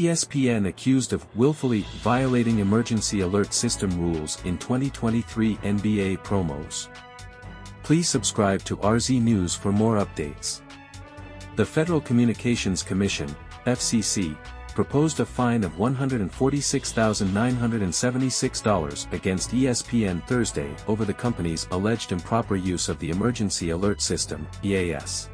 ESPN accused of willfully violating emergency alert system rules in 2023 NBA promos. Please subscribe to RZ News for more updates. The Federal Communications Commission, FCC, proposed a fine of $146,976 against ESPN Thursday over the company's alleged improper use of the Emergency Alert System, EAS.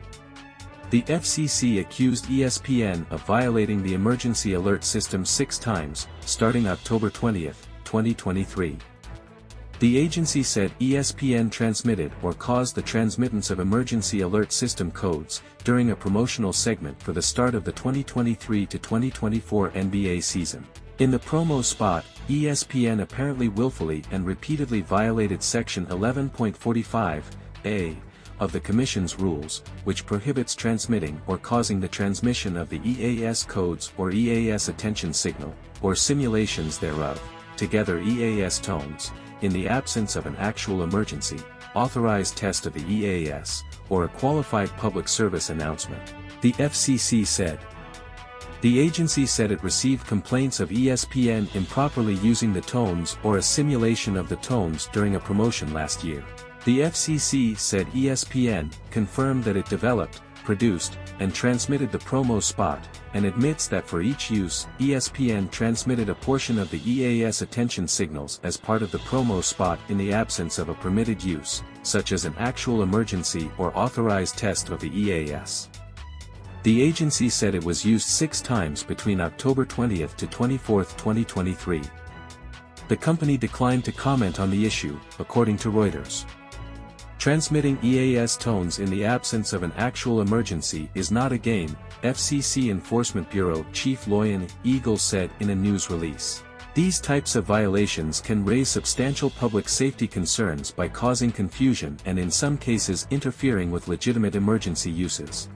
The FCC accused ESPN of violating the Emergency Alert System 6 times, starting October 20, 2023. The agency said ESPN transmitted or caused the transmittance of emergency alert system codes during a promotional segment for the start of the 2023-2024 NBA season. In the promo spot, ESPN apparently willfully and repeatedly violated Section 11.45a of the Commission's rules, which prohibits transmitting or causing the transmission of the EAS codes or EAS attention signal, or simulations thereof, together EAS tones, in the absence of an actual emergency, authorized test of the EAS, or a qualified public service announcement, the FCC said. The agency said it received complaints of ESPN improperly using the tones or a simulation of the tones during a promotion last year. The FCC said ESPN confirmed that it developed, produced, and transmitted the promo spot, and admits that for each use, ESPN transmitted a portion of the EAS attention signals as part of the promo spot in the absence of a permitted use, such as an actual emergency or authorized test of the EAS. The agency said it was used 6 times between October 20 to 24, 2023. The company declined to comment on the issue, according to Reuters. Transmitting EAS tones in the absence of an actual emergency is not a game, FCC Enforcement Bureau Chief Loyan Eagle said in a news release. These types of violations can raise substantial public safety concerns by causing confusion and in some cases interfering with legitimate emergency uses.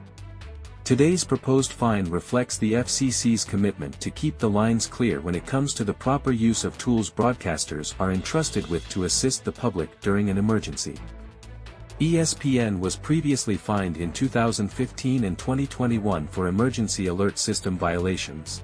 Today's proposed fine reflects the FCC's commitment to keep the lines clear when it comes to the proper use of tools broadcasters are entrusted with to assist the public during an emergency. ESPN was previously fined in 2015 and 2021 for emergency alert system violations.